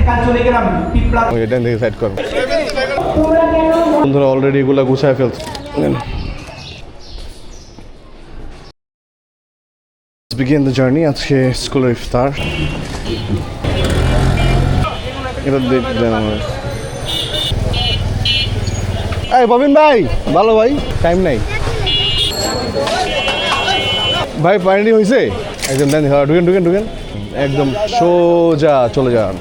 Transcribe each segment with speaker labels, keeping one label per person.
Speaker 1: কাল চলে গেলাম পিপলা
Speaker 2: এটা দেখে সাইড করো বন্ধুরা অলরেডি এগুলা গুছায় ফেলছে begin the journey আজকে স্কুলের ইফতার এটা দেন আমার এই ববিন ভাই ভালো ভাই টাইম নাই ভাই পানি হয়েছে একদম দেন ঢুকেন একদম সোজা চলে যান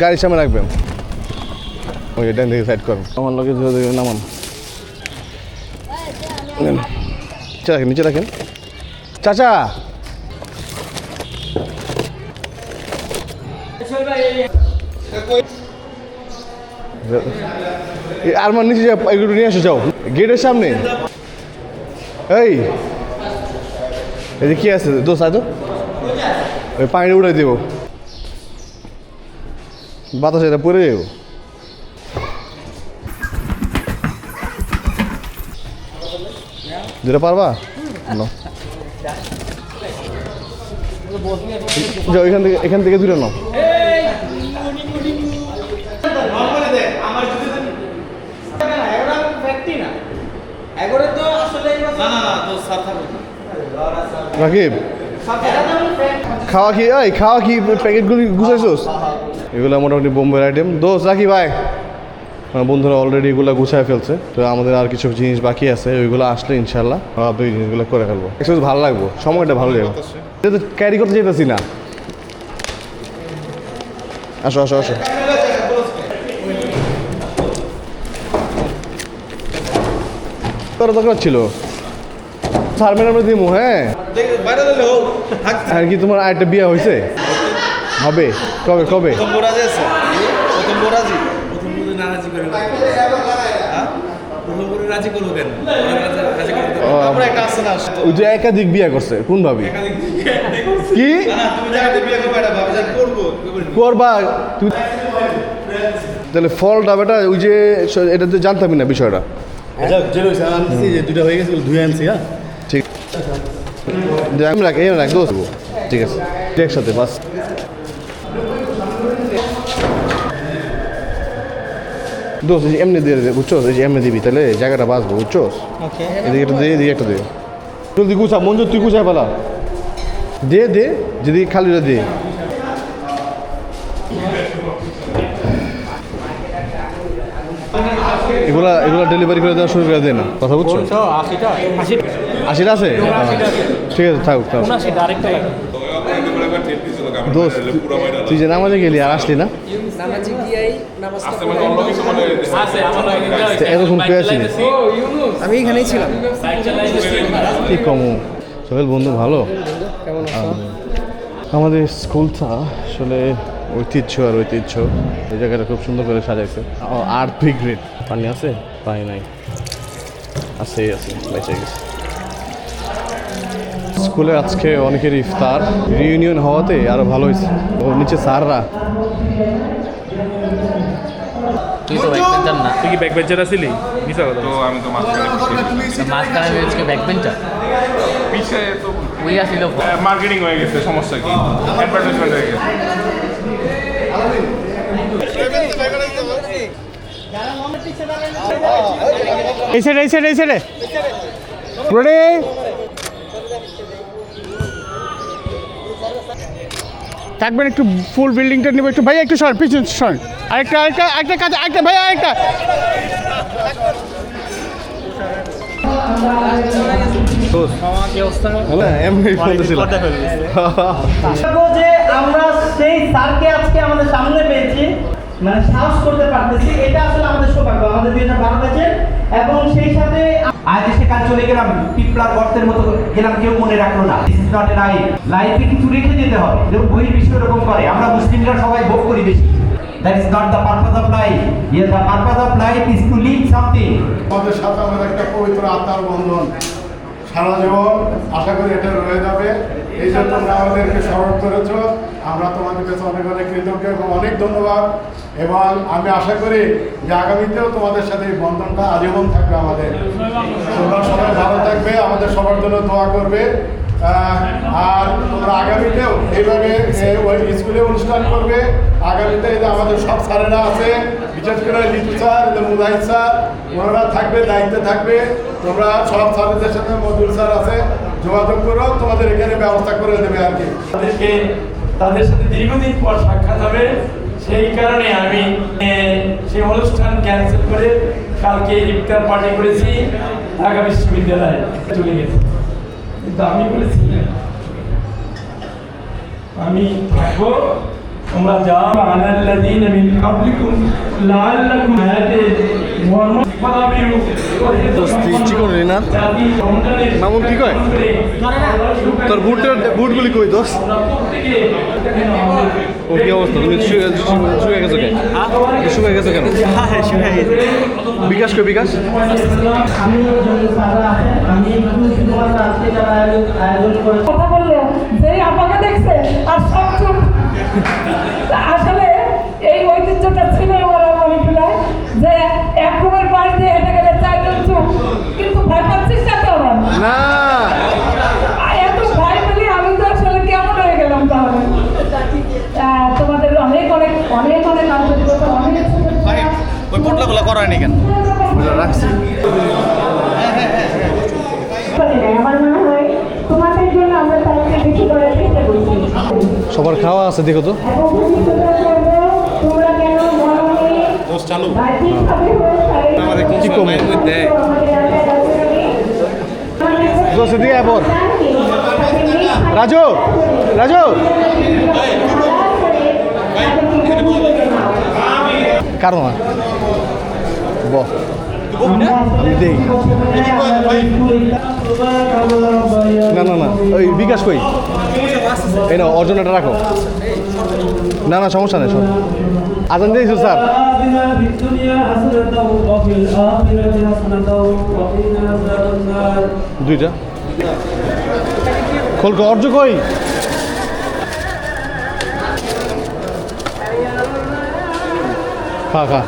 Speaker 2: গাড়ির সামনে রাখবেন ওই ডান দিকে সাইড করুন আমার লোকে নামান নিচে রাখেন চাচা আর আমার নিচে এগুলো নিয়ে আসো যাও গেটের সামনে এই কি আছে দোষ আছে ওই পানি উড়াই দেবো বাতাস এটা পরে যাবো যেটা পারবা যাও এখান থেকে দূরে নাও রাকিব খাওয়া কি প্যাকেটগুলি গুছাইছোস এগুলো মোটামুটি বোম্বের আইটেম দোষ রাখি ভাই বন্ধুরা অলরেডি এগুলো গুছায় ফেলছে তো আমাদের আর কিছু জিনিস বাকি আছে ওইগুলো আসলে ইনশাল্লাহ ওই জিনিসগুলো করে ফেলবো একটু ভালো লাগবো সময়টা ভালো লাগবে যেহেতু ক্যারি করতে যেতেছি না আসো তোর দরকার ছিল সারমেন আমরা দিমু হ্যাঁ আর কি তোমার আরেকটা বিয়ে হয়েছে হবে কবে ওই যে একাধিক বিয়ে করছে কোন ভাবি কি করবা তুমি তাহলে ফলটা বেটা ওই যে এটা তো জানতামই না বিষয়টা
Speaker 3: দুটা হয়ে গেছে ধুয়ে আনছি হ্যাঁ
Speaker 2: ঠিক রাখ দোষ ঠিক আছে একসাথে বাস দোষ এমনি দিয়ে দেবে বুঝছো এমনি দিবি তাহলে জায়গাটা বাঁচবো বুঝছো এদিকে একটা দে জলদি গুছা মঞ্জুর তুই গুছায় পালা দে যদি খালিটা দে এগুলা ডেলিভারি করে দেওয়া শুরু করে দে না কথা বুঝছো 80টা আছে ঠিক আছে থাক দোস্ত তুই যে নামাজে গেলি আর আসলি না এরকম কে আছিস
Speaker 4: আমি এখানেই ছিলাম
Speaker 2: কি কমু সোহেল বন্ধু ভালো আমাদের স্কুলটা আসলে ঐতিহ্য এই জায়গাটা খুব সুন্দর করে সাজাইছে আর গ্রেড পানি আছে পানি নাই আছে বেঁচে গেছে স্কুলে আজকে অনেকের ইফতার রিউনিয়ন হওয়াতে আরো ভালো হয়েছে ও নিচে স্যাররা
Speaker 5: তুই তো ব্যাকবেঞ্চার না
Speaker 6: তুই কি ব্যাকবেঞ্চার আছিলি মিছা কথা
Speaker 5: তো আমি তো মাঝখানে রয়েছে ব্যাকবেঞ্চার
Speaker 6: পিছে তো
Speaker 5: ওই আসিল
Speaker 6: মার্কেটিং হয়ে গেছে সমস্যা কি অ্যাডভার্টাইজমেন্ট হয়ে গেছে
Speaker 2: এই সাইডে রেডি থাকবেন একটু ফুল বিল্ডিংটা নেবো একটু ভাই একটু সর পিছন সর আরেকটা কাজ ভাই আরেকটা
Speaker 1: যে আমরা সেই স্যারকে আজকে আমাদের সামনে পেয়েছি মানে সাহস করতে পারতেছি এটা আসলে আমাদের সৌভাগ্য আমাদের 2012 ব্যাচের এবং সেই সাথে আজ এসে কাল চলে গেলাম পিপলা গর্তের মতো গেলাম কেউ মনে রাখলো না this is not a life লাইফে কিছু রেখে যেতে হবে যেমন বই বিশ্ব এরকম করে আমরা মুসলিমরা সবাই ভোগ করি বেশি that is not the purpose of life yes the purpose of life is to live something
Speaker 3: আমাদের সাথে আমাদের একটা পবিত্র আত্মার বন্ধন সারা জীবন আশা করি এটা রয়ে যাবে এই জন্য তোমরা আমাদেরকে স্মরণ করেছ আমরা তোমাদের কাছে অনেক কৃতজ্ঞ এবং অনেক ধন্যবাদ এবং আমি আশা করি যে আগামীতেও তোমাদের সাথে এই বন্ধনটা আজীবন থাকবে আমাদের তোমরা সবাই ভালো থাকবে আমাদের সবার জন্য দোয়া করবে আর তোমরা আগামীতেও এইভাবে ওই স্কুলে অনুষ্ঠান করবে আগামীতে এই যে আমাদের সব স্যারেরা আছে, বিশেষ করে লিটু স্যার, মুজাহিদ স্যার, ওনারা থাকবে, দায়িত্বে থাকবে। তোমরা সব স্যারদের সাথে, মজুর স্যার আছে, যোগাযোগ করো, তোমাদের এখানে ব্যবস্থা করে দেবে আর কি।
Speaker 7: তাদের সাথে দীর্ঘদিন পর সাক্ষাৎ হবে, সেই কারণে আমি সেই অনুষ্ঠান ক্যান্সেল করে কালকে ইফতার পার্টি করেছি ঢাকা বিশ্ববিদ্যালয়ে চলে গেছি। কিন্তু আমি বলেছি আমি থাকবো, তোমরা যাও। আনাল্লাযীনা মিন ক্বাবলিকুম লাআল্লাকুম
Speaker 2: মামুন কি কয়? তোর বুটগুলি কই দোষ? ও কি অবস্থা? তুমি শুয়ে গেছো কেন? শুয়ে গেছো কেন? বিকাশ কই বিকাশ?
Speaker 1: আমি সারা আছেন, আমি শুধুমাত্র আজকে যারা আয়োজন করে
Speaker 8: কথা বললো যে আমাকে দেখছে আর সব চুপ। আসলে এই ঐতিহ্যটা ছিল আমার অনেকগুলায়, যে এক রুমের পাশ দিয়ে হেঁটে গেলে চারজন চুপ, কিন্তু ভয় পাচ্ছিস না তো আমার?
Speaker 2: না
Speaker 8: এত ভয় পেলে আমি তো আসলে কেমন হয়ে গেলাম তাহলে। তোমাদের অনেক অনেক অনেক অনেক আন্তরিকতা, অনেক
Speaker 2: ওই পোটলাগুলো করায়নি কেন? রাখছি।
Speaker 8: আমার মনে হয় তোমাদের জন্য আমরা তাদেরকে বেশি করে চেষ্টা করছি।
Speaker 2: সবার খাওয়া আছে দেখো তো।
Speaker 8: তোমরা কেন মনে
Speaker 2: চালু
Speaker 8: বাহ্যিকভাবে
Speaker 2: কি কম দিয়ে এবার রাজু রাজু কারণ বহ আমি দেই না না না ওই বিকাশ কই এই না অর্জনটা রাখো না না সমস্যা নেই সব আজান দিয়েছো স্যার দুইটা খোলক অর্জ কই খা খা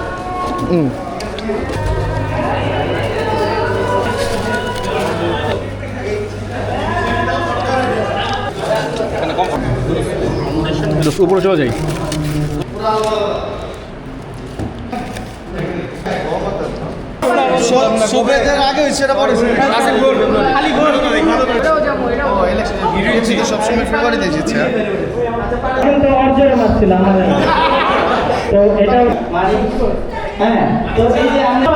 Speaker 2: উপরে চলে যাই আগে সেটা পরে সবসময় ফেভারিট এসেছে
Speaker 1: কিন্তু অর্জের মাছ ছিল আমাদের, তো এটা হ্যাঁ। তো এই যে আমরা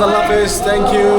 Speaker 2: আল্লাহ হাফেজ, থ্যাংক ইউ।